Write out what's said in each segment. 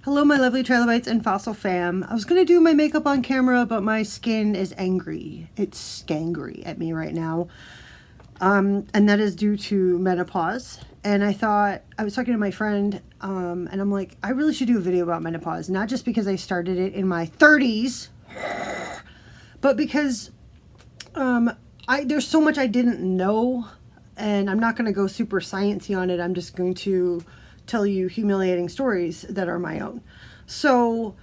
Hello, my lovely trilobites and fossil fam. I was going to do my makeup on camera, but my skin is angry. It's scangry at me right now. And that is due to menopause. And I thought, I was talking to my friend, and I'm like, I really should do a video about menopause. Not just because I started it in my 30s, but because there's so much I didn't know. And I'm not going to go super sciencey on it. I'm just going to tell you humiliating stories that are my own. So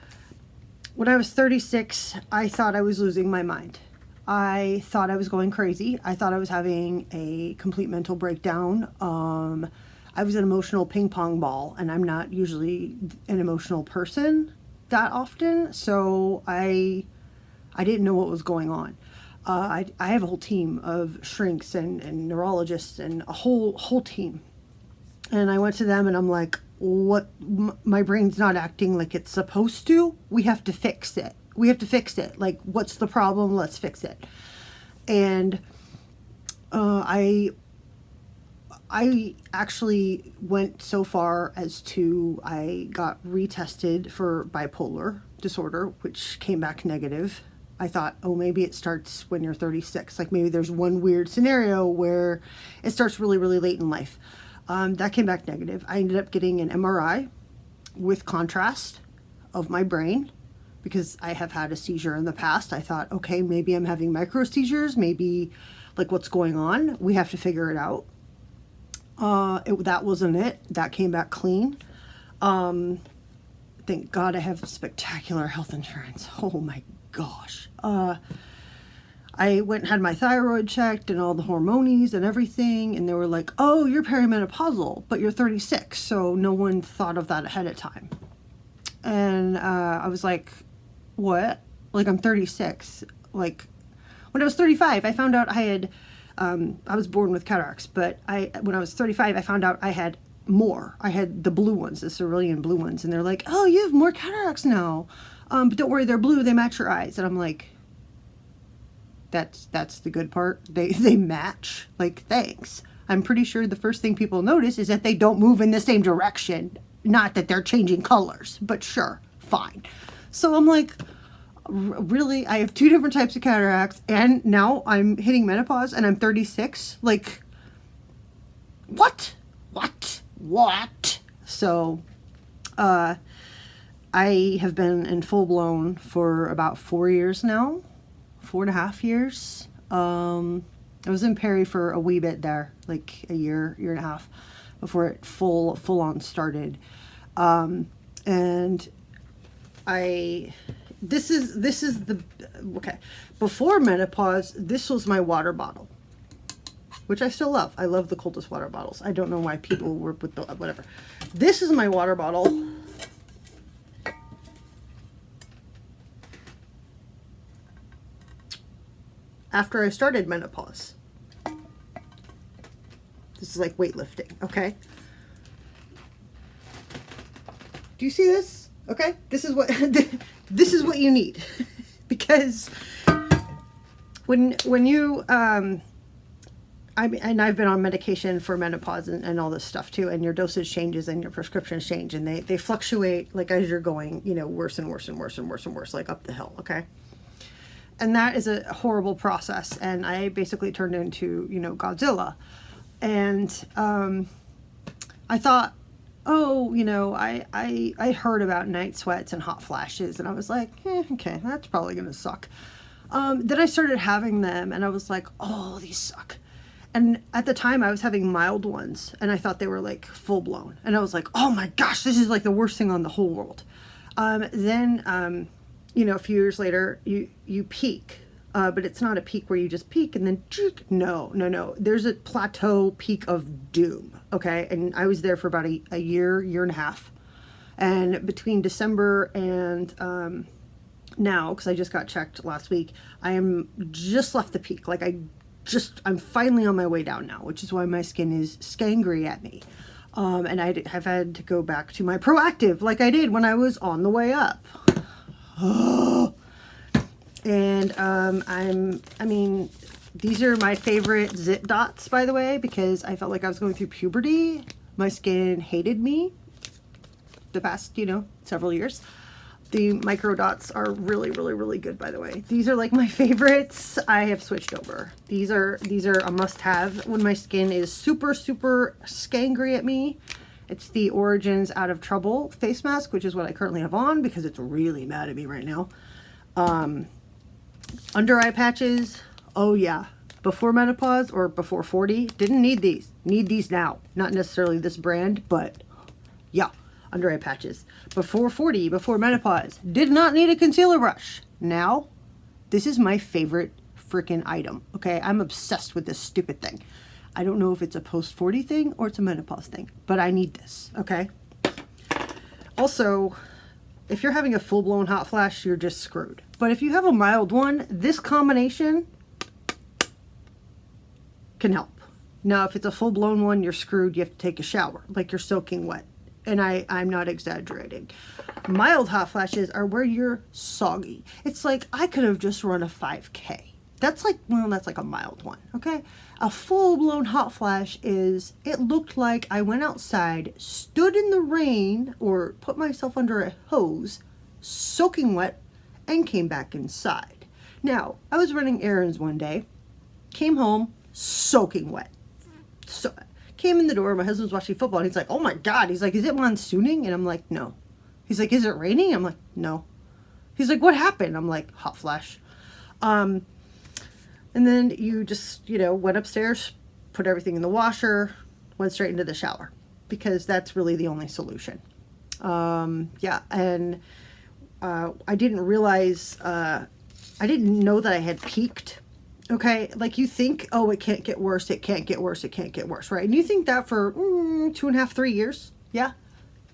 when I was 36, I thought I was losing my mind. I thought I was going crazy. I thought I was having a complete mental breakdown. I was an emotional ping pong ball, and I'm not usually an emotional person that often. So I didn't know what was going on. I have a whole team of shrinks and neurologists and a whole team. And I went to them and I'm like, what? My brain's not acting like it's supposed to. We have to fix it. We have to fix it. Like, what's the problem? Let's fix it. And I actually went so far as to, I got retested for bipolar disorder, which came back negative. I thought, oh, maybe it starts when you're 36. Like maybe there's one weird scenario where it starts really, really late in life. That came back negative. I ended up getting an MRI with contrast of my brain because I have had a seizure in the past. I thought, okay, maybe I'm having micro seizures. Maybe like what's going on? We have to figure it out. That wasn't it. That came back clean. Thank God I have spectacular health insurance. Oh my gosh. I went and had my thyroid checked and all the hormonies and everything. And they were like, oh, you're perimenopausal, but you're 36. So no one thought of that ahead of time. And I was like, what? Like, I'm 36. Like, when I was 35, I found out I had, I was born with cataracts. But when I was 35, I found out I had more. I had the blue ones, the cerulean blue ones. And they're like, oh, you have more cataracts now. But don't worry, they're blue. They match your eyes. And I'm like, that's the good part. They match. Like, thanks. I'm pretty sure the first thing people notice is that they don't move in the same direction. Not that they're changing colors, but sure, fine. So I'm like, really? I have two different types of cataracts, and now I'm hitting menopause, and I'm 36? Like, what? So, I have been in full blown for about 4 years now. 4.5 years. I was in Perry for a wee bit there, like a year and a half before it full on started. And this is the, okay, before menopause, this was my water bottle, which I still love. I love the coldest water bottles. I don't know why people were with the, whatever. This is my water bottle. After I started menopause. This is like weightlifting, okay? Do you see this? Okay? This is what this is what you need. Because when you and I've been on medication for menopause and all this stuff too, and your dosage changes and your prescriptions change, and they fluctuate like as you're going, you know, worse and worse and worse and worse and worse, like up the hill, okay? And that is a horrible process. And I basically turned into, you know, Godzilla. And I thought, oh, you know, I heard about night sweats and hot flashes. And I was like, okay, that's probably going to suck. Then I started having them and I was like, oh, these suck. And at the time I was having mild ones and I thought they were like full blown. And I was like, oh my gosh, this is like the worst thing on the whole world. Then you know, a few years later, you peak, but it's not a peak where you just peak and then, no. There's a plateau peak of doom, okay? And I was there for about a year and a half. And between December and now, because I just got checked last week, I am just left the peak. Like, I'm finally on my way down now, which is why my skin is scangry at me. And I have had to go back to my Proactive like I did when I was on the way up. And I mean, these are my favorite zit dots, by the way, because I felt like I was going through puberty. My skin hated me. the past, you know, several years. The micro dots are really, really, really good, by the way. These are like my favorites. I have switched over. These are a must-have when my skin is super, super scangry at me. It's the Origins Out of Trouble face mask, which is what I currently have on because it's really mad at me right now. Under eye patches, oh yeah. Before menopause or before 40, didn't need these. Need these now. Not necessarily this brand, but yeah. Under eye patches. Before 40, before menopause, did not need a concealer brush. Now, this is my favorite freaking item. Okay, I'm obsessed with this stupid thing. I don't know if it's a post 40 thing or it's a menopause thing, but I need this. Okay. Also, if you're having a full-blown hot flash, you're just screwed. But if you have a mild one, this combination can help. Now, if it's a full-blown one, you're screwed. You have to take a shower, like you're soaking wet. And I'm not exaggerating. Mild hot flashes are where you're soggy. It's like I could have just run a 5K. That's like, well, that's like a mild one, okay? A full-blown hot flash is, it looked like I went outside, stood in the rain, or put myself under a hose, soaking wet, and came back inside. Now, I was running errands one day, came home, soaking wet. So, came in the door, my husband's watching football, and he's like, oh my God. He's like, is it monsooning? And I'm like, no. He's like, is it raining? I'm like, no. He's like, what happened? I'm like, hot flash. And then you just, you know, went upstairs, put everything in the washer, went straight into the shower, because that's really the only solution. Yeah, and I didn't realize, I didn't know that I had peaked. Okay, like you think, oh, it can't get worse, it can't get worse, it can't get worse, right? And you think that for 2.5, 3 years, yeah?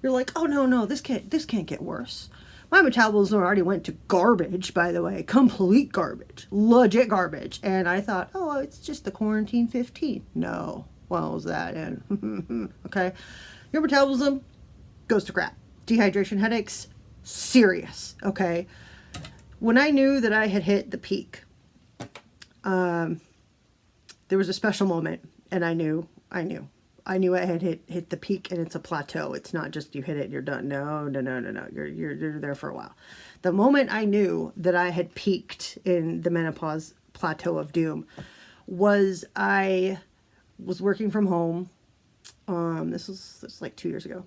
You're like, oh no, this can't get worse. My metabolism already went to garbage, by the way, complete garbage, legit garbage. And I thought, oh, it's just the quarantine 15. No, what was that? And okay, your metabolism goes to crap. Dehydration, headaches, serious. Okay, when I knew that I had hit the peak, there was a special moment, and I knew I had hit the peak, and it's a plateau. It's not just you hit it and you're done. No. You're there for a while. The moment I knew that I had peaked in the menopause plateau of doom was I was working from home. This was like 2 years ago.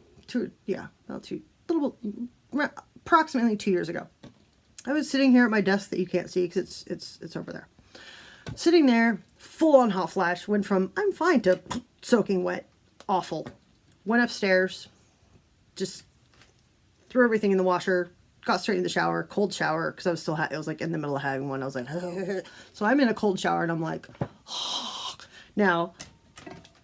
Approximately 2 years ago. I was sitting here at my desk that you can't see because it's over there. Sitting there, full on hot flash, went from I'm fine to soaking wet, awful. Went upstairs, just threw everything in the washer, got straight in the shower, cold shower, because I was still, it was like in the middle of having one. I was like, so I'm in a cold shower and I'm like, now,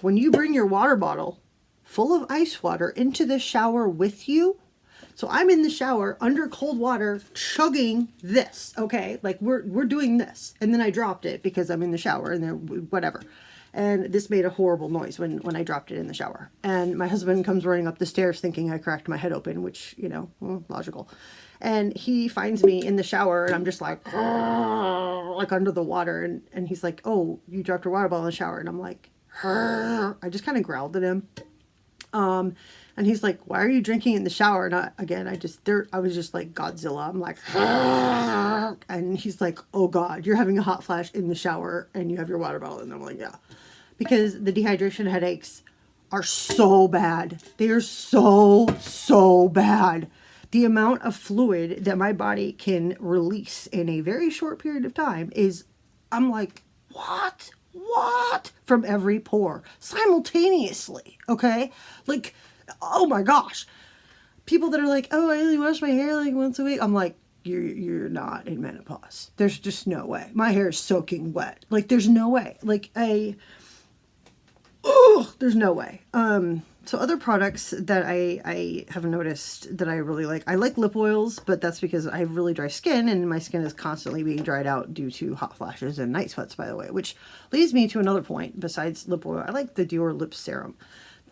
when you bring your water bottle full of ice water into the shower with you, so I'm in the shower under cold water chugging this, okay? Like we're doing this. And then I dropped it because I'm in the shower and then whatever. And this made a horrible noise when I dropped it in the shower. And my husband comes running up the stairs thinking I cracked my head open, which, you know, logical. And he finds me in the shower and I'm just like under the water. And he's like, oh, you dropped your water bottle in the shower. And I'm like, I just kind of growled at him. And he's like, why are you drinking in the shower? And I was just like Godzilla. I'm like, and he's like, oh God, you're having a hot flash in the shower and you have your water bottle. And I'm like, yeah, because the dehydration headaches are so bad. They are so bad. The amount of fluid that my body can release in a very short period of time is, I'm like, what? From every pore simultaneously. Okay. Like, oh my gosh, people that are like, oh, I only wash my hair like once a week. I'm like, you're not in menopause. There's just no way. My hair is soaking wet. Like, there's no way. Like, there's no way. So other products that I have noticed that I really like, I like lip oils, but that's because I have really dry skin and my skin is constantly being dried out due to hot flashes and night sweats, by the way, which leads me to another point besides lip oil. I like the Dior lip serum.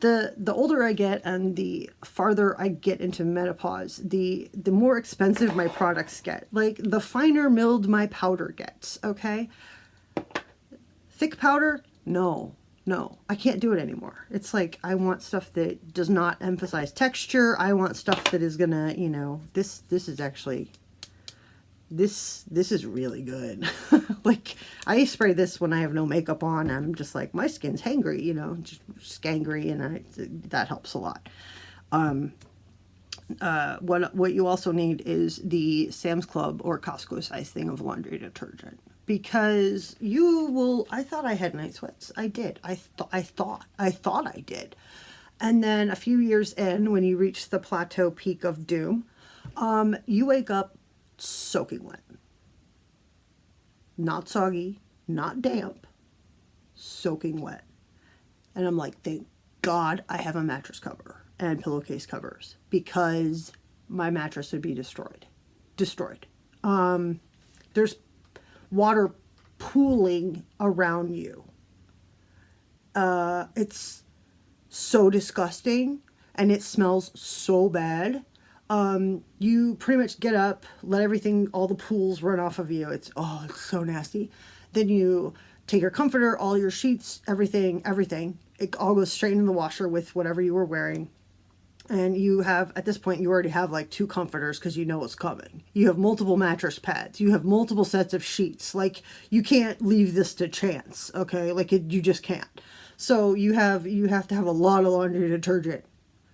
The older I get and the farther I get into menopause, the more expensive my products get. Like, the finer milled my powder gets, okay? Thick powder? No. no, I can't do it anymore. It's like, I want stuff that does not emphasize texture. I want stuff that is gonna, you know, this is actually, this is really good. Like, I spray this when I have no makeup on. I'm just like, my skin's hangry, you know, just angry, and that helps a lot. What you also need is the Sam's Club or Costco size thing of laundry detergent, because you will. I thought I had night sweats. I did. I thought I did. And then a few years in, when you reach the plateau peak of doom, you wake up soaking wet, not soggy, not damp, soaking wet. And I'm like, thank God I have a mattress cover and pillowcase covers, because my mattress would be destroyed. There's water pooling around you. It's so disgusting, and it smells so bad. You pretty much get up, let everything, all the pools run off of you. It's so nasty. Then you take your comforter, all your sheets, everything. It all goes straight into the washer with whatever you were wearing. And you have, at this point, you already have like 2 comforters, because you know what's coming. You have multiple mattress pads. You have multiple sets of sheets. Like, you can't leave this to chance, okay? Like, you just can't. So you have to have a lot of laundry detergent,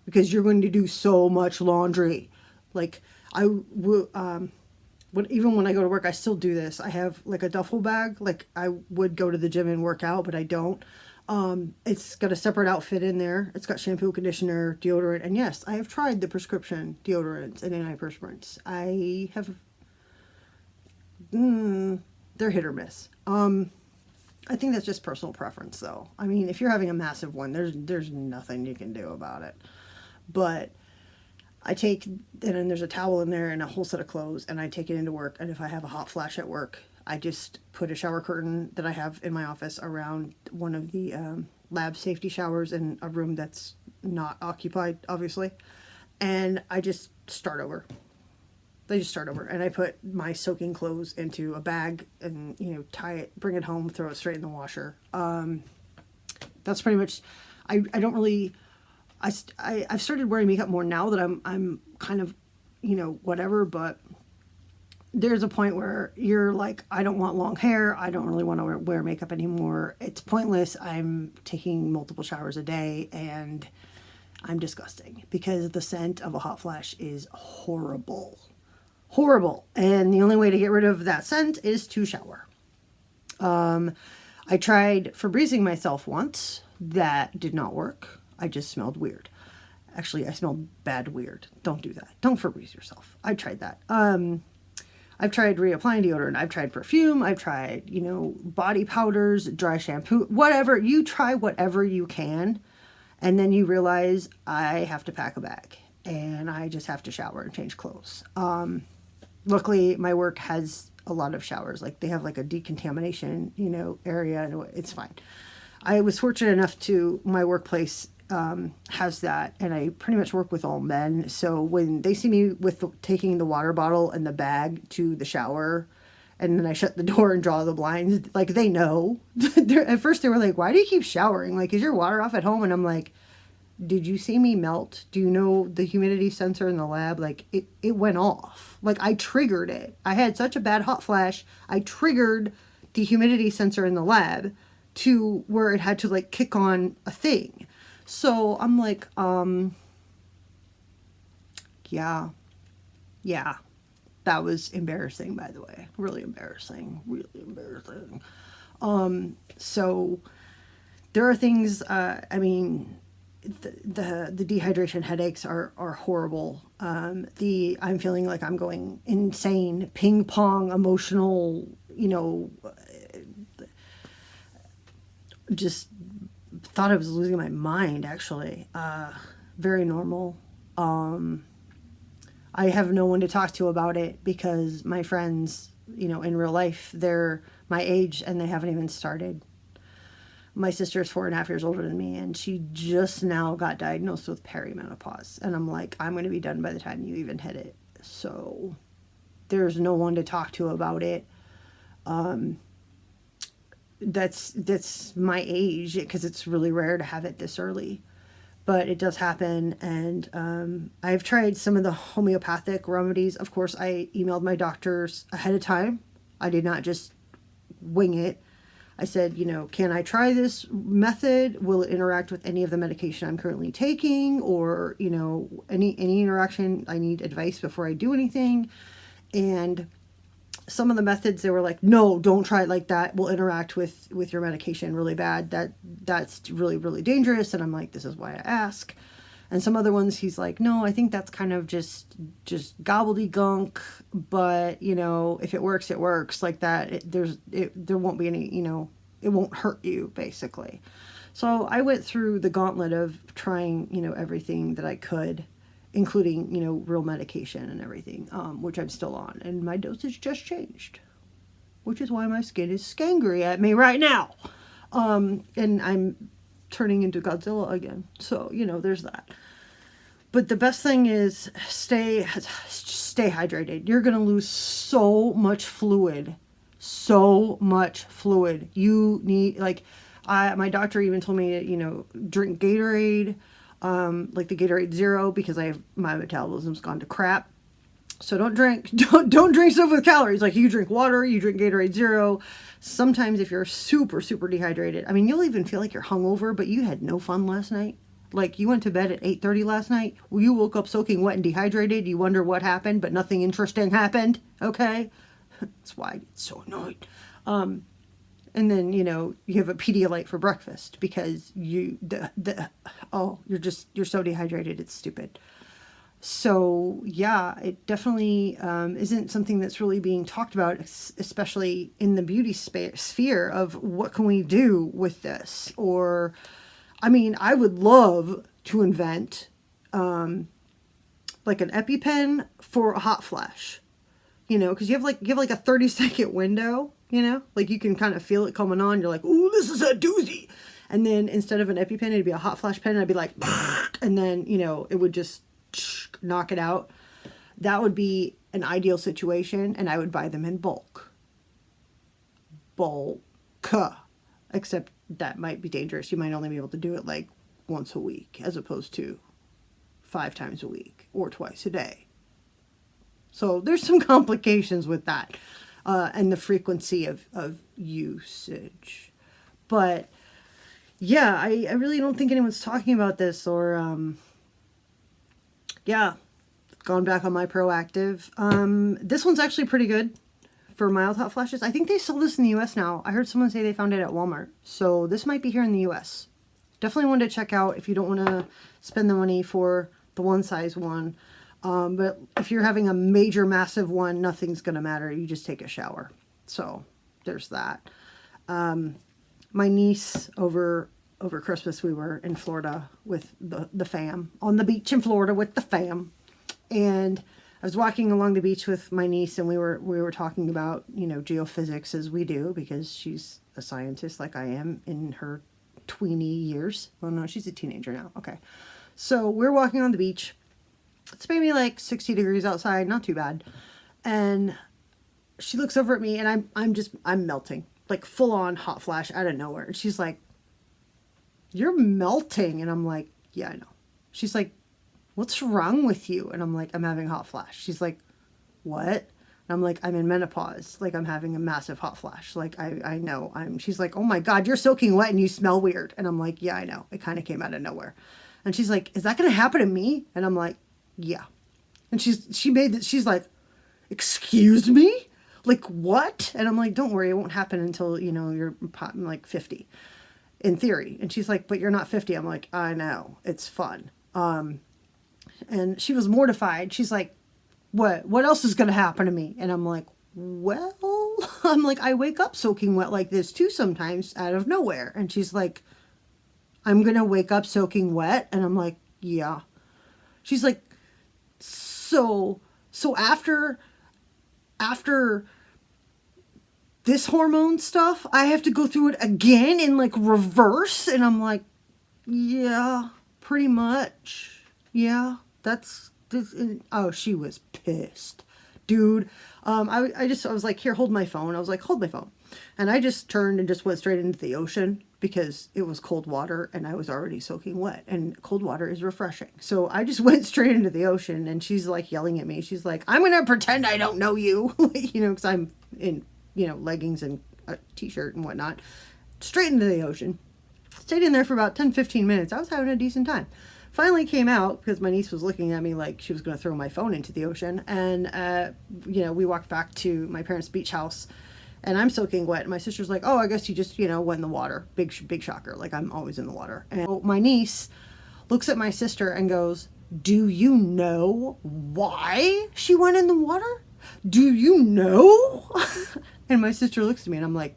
because you're going to do so much laundry. Like, even when I go to work, I still do this. I have like a duffel bag. Like, I would go to the gym and work out, but I don't. It's got a separate outfit in there. It's got shampoo, conditioner, deodorant, and yes, I have tried the prescription deodorants and antiperspirants. I have, they're hit or miss. I think that's just personal preference, though. I mean, if you're having a massive one, there's nothing you can do about it. But I take, and then there's a towel in there and a whole set of clothes, and I take it into work. And if I have a hot flash at work, I just put a shower curtain that I have in my office around one of the lab safety showers in a room that's not occupied, obviously. And I just start over. And I put my soaking clothes into a bag and, you know, tie it, bring it home, throw it straight in the washer. That's pretty much, I don't really, I've started wearing makeup more now that I'm kind of, you know, whatever, but there's a point where you're like, I don't want long hair. I don't really want to wear makeup anymore. It's pointless. I'm taking multiple showers a day, and I'm disgusting, because the scent of a hot flash is horrible. And the only way to get rid of that scent is to shower. I tried Febrezing myself once. That did not work. I just smelled weird. Actually, I smelled bad weird. Don't do that. Don't Febreze yourself. I tried that. I've tried reapplying deodorant. I've tried perfume. I've tried, you know, body powders, dry shampoo, whatever. You try whatever you can. And then you realize, I have to pack a bag, and I just have to shower and change clothes. Luckily, my work has a lot of showers. Like, they have like a decontamination, you know, area, and it's fine. I was fortunate enough to, my workplace has that, and I pretty much work with all men. So when they see me with taking the water bottle and the bag to the shower, and then I shut the door and draw the blinds, like, they know. At first they were like, why do you keep showering? Like, is your water off at home? And I'm like, did you see me melt? Do you know the humidity sensor in the lab? Like, it went off. Like, I triggered it. I had such a bad hot flash. I triggered the humidity sensor in the lab to where it had to like kick on a thing. So I'm like, yeah, that was embarrassing, by the way. Really embarrassing. So there are things, I mean, the dehydration headaches are horrible. I'm feeling like I'm going insane, ping pong, emotional, you know, just thought I was losing my mind, actually. Very normal. I have no one to talk to about it, because my friends, you know, in real life, they're my age and they haven't even started. My sister is 4.5 years older than me, and she just now got diagnosed with perimenopause. And I'm like, I'm going to be done by the time you even hit it. So there's no one to talk to about it. that's my age, because it's really rare to have it this early. But it does happen, and I've tried some of the homeopathic remedies. Of course, I emailed my doctors ahead of time. I did not just wing it. I said, can I try this method? Will it interact with any of the medication I'm currently taking? Or, any interaction? I need advice before I do anything. And some of the methods, they were like, no, don't try it like that. We'll interact with your medication really bad. That's really, really dangerous. And I'm like, this is why I ask. And some other ones, he's like, no, I think that's kind of just gobbledygunk. But, if it works, it works like that. There won't be any, it won't hurt you, basically. So I went through the gauntlet of trying, everything that I could, including, real medication and everything, which I'm still on. And my dosage just changed, which is why my skin is skangry at me right now. And I'm turning into Godzilla again. So, there's that. But the best thing is stay hydrated. You're going to lose so much fluid. So much fluid. You need, my doctor even told me to, drink Gatorade, like the Gatorade Zero, because my metabolism's gone to crap. So don't drink stuff with calories. Like, you drink water, you drink Gatorade Zero. Sometimes if you're super, super dehydrated, I mean, you'll even feel like you're hungover, but you had no fun last night. Like, you went to bed at 8:30 last night. You woke up soaking wet and dehydrated. You wonder what happened, but nothing interesting happened. Okay? That's why I get so annoyed. And then, you have a Pedialyte for breakfast because you're so dehydrated. It's stupid. So yeah, it definitely isn't something that's really being talked about, especially in the beauty sphere of what can we do with this? Or, I mean, I would love to invent like an EpiPen for a hot flash, because you have like a 30-second window, like you can kind of feel it coming on. You're like, ooh, this is a doozy. And then instead of an EpiPen, it'd be a hot flash pen. And I'd be like, and then, it would just knock it out. That would be an ideal situation. And I would buy them in bulk. Except that might be dangerous. You might only be able to do it like once a week as opposed to 5 times a week or twice a day. So there's some complications with that and the frequency of usage. But yeah, I really don't think anyone's talking about this, or gone back on my Proactive. This one's actually pretty good for mild hot flashes. I think they sell this in the US now. I heard someone say they found it at Walmart. So this might be here in the US. Definitely one to check out if you don't want to spend the money for the one size one. But if you're having a major, massive one, nothing's going to matter. You just take a shower. So there's that. My niece over Christmas, we were in Florida with the fam, on the beach in Florida with the fam. And I was walking along the beach with my niece, and we were talking about, geophysics, as we do, because she's a scientist like I am in her tweeny years. Well, no, she's a teenager now. Okay. So we're walking on the beach. It's maybe like 60 degrees outside, not too bad. And she looks over at me, and I'm melting, like full on hot flash out of nowhere. And she's like, "You're melting." And I'm like, "Yeah, I know." She's like, "What's wrong with you?" And I'm like, "I'm having a hot flash." She's like, "What?" And I'm like, "I'm in menopause. Like, I'm having a massive hot flash. Like, I know." She's like, "Oh my God, you're soaking wet and you smell weird." And I'm like, "Yeah, I know. It kind of came out of nowhere." And she's like, "Is that going to happen to me?" And I'm like, "Yeah." And she's like, "Excuse me? Like, what?" And I'm like, "Don't worry, it won't happen until, you're like 50 in theory." And she's like, "But you're not 50. I'm like, "I know. It's fun." And she was mortified. She's like, what else is going to happen to me?" And I'm like, "Well," I'm like, "I wake up soaking wet like this too sometimes out of nowhere." And she's like, "I'm going to wake up soaking wet?" And I'm like, "Yeah." She's like, so after this hormone stuff, I have to go through it again in like reverse? And I'm like, "Yeah, pretty much. Yeah, that's this." Oh, she was pissed, dude. I was like, "Here, hold my phone." I was like, "Hold my phone." And I just turned and just went straight into the ocean because it was cold water and I was already soaking wet, and cold water is refreshing. So I just went straight into the ocean, and she's like yelling at me. She's like, I'm going to pretend I don't know you, you know, because I'm in, you know, leggings and a t-shirt and whatnot, straight into the ocean. Stayed in there for about 10-15 minutes. I was having a decent time. Finally came out because my niece was looking at me like she was going to throw my phone into the ocean. And, you know, we walked back to my parents' beach house, and I'm soaking wet. And my sister's like, oh, I guess you just, you know, went in the water. Big shocker. Like, I'm always in the water. And my niece looks at my sister and goes, do you know why she went in the water? Do you know? And my sister looks at me and I'm like,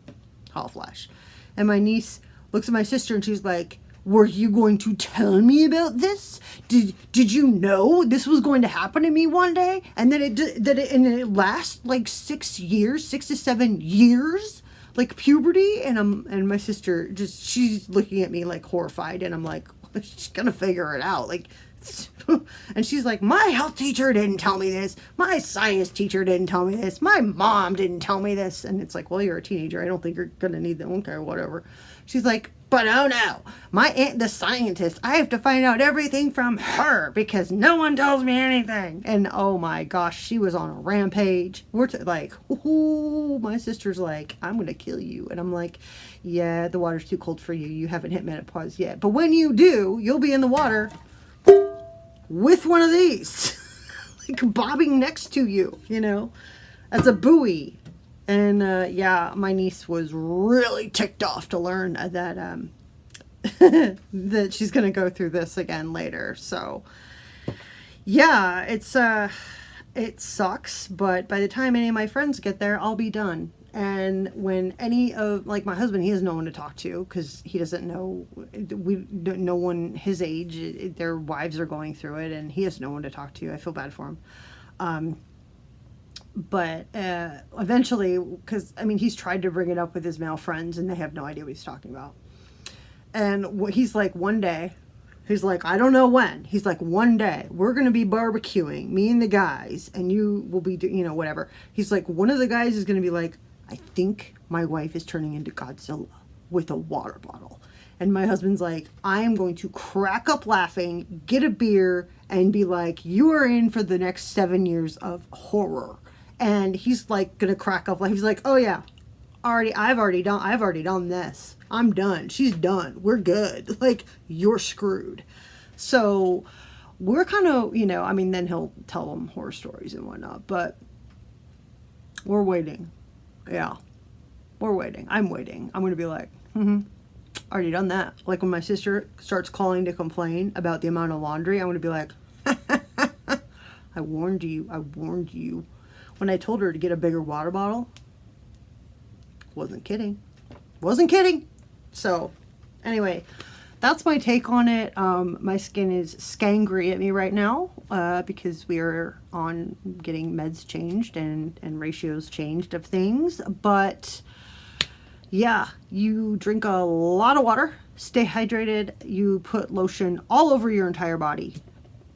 hot flash. And my niece looks at my sister and she's like, were you going to tell me about this? Did you know this was going to happen to me one day? And then it lasts like 6 years, 6 to 7 years, like puberty. And my sister she's looking at me like horrified, and I'm like, she's gonna figure it out. Like, and she's like, my health teacher didn't tell me this. My science teacher didn't tell me this. My mom didn't tell me this. And it's like, well, you're a teenager. I don't think you're gonna need that. Okay, whatever. She's like, but oh no, my aunt, the scientist, I have to find out everything from her because no one tells me anything. And oh my gosh, she was on a rampage. We're like, ooh, my sister's like, I'm going to kill you. And I'm like, yeah, the water's too cold for you. You haven't hit menopause yet. But when you do, you'll be in the water with one of these, like bobbing next to you, you know, as a buoy. And yeah, my niece was really ticked off to learn that that she's going to go through this again later. So yeah, it sucks, but by the time any of my friends get there, I'll be done. And when any of, like, my husband, he has no one to talk to because he doesn't know, no one his age, their wives are going through it, and he has no one to talk to. I feel bad for him. But eventually, because, I mean, he's tried to bring it up with his male friends, and they have no idea what he's talking about. And he's like, one day, he's like, I don't know when. He's like, one day, we're going to be barbecuing, me and the guys, and you will be, you know, whatever. He's like, one of the guys is going to be like, I think my wife is turning into Godzilla with a water bottle. And my husband's like, I am going to crack up laughing, get a beer, and be like, you are in for the next 7 years of horror. And he's like gonna crack up. He's like, oh yeah, I've already done this. I'm done. She's done. We're good. Like, you're screwed. So we're kind of, you know, I mean, then he'll tell them horror stories and whatnot, but we're waiting. Yeah, we're waiting. I'm waiting. I'm going to be like, already done that. Like when my sister starts calling to complain about the amount of laundry, I'm going to be like, I warned you. I warned you. When I told her to get a bigger water bottle, wasn't kidding. Wasn't kidding. So anyway, that's my take on it. My skin is scangry at me right now because we are on getting meds changed and ratios changed of things. But yeah, you drink a lot of water, stay hydrated. You put lotion all over your entire body.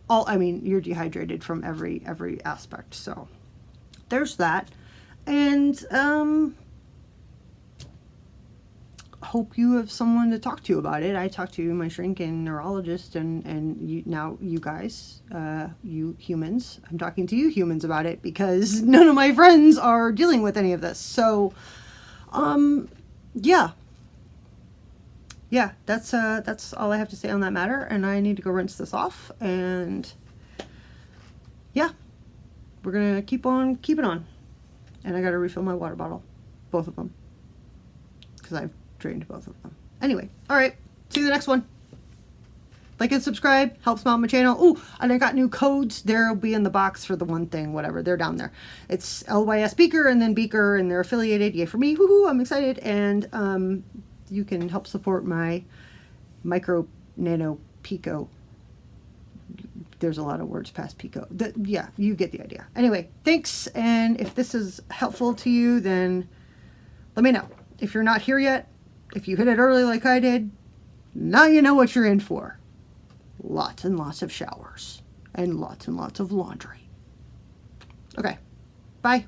I mean, you're dehydrated from every aspect. So there's that. And hope you have someone to talk to about it. I talked to my shrink and neurologist, and you guys, you humans. I'm talking to you humans about it because none of my friends are dealing with any of this. So, yeah, that's all I have to say on that matter. And I need to go rinse this off. And yeah, we're gonna keep on keeping on. And I gotta refill my water bottle, both of them, because I've drained both of them. Anyway, all right, see you in the next one. Like and subscribe, helps me out my channel. Oh, and I got new codes. They'll be in the box for the one thing, whatever. They're down there. It's LYS Beaker and then Beaker, and they're affiliated. Yay for me. Woohoo, I'm excited. And you can help support my micro, nano, pico. There's a lot of words past pico. Yeah, you get the idea. Anyway, thanks. And if this is helpful to you, then let me know. If you're not here yet, if you hit it early like I did, now you know what you're in for. Lots and lots of showers and lots of laundry. Okay, bye.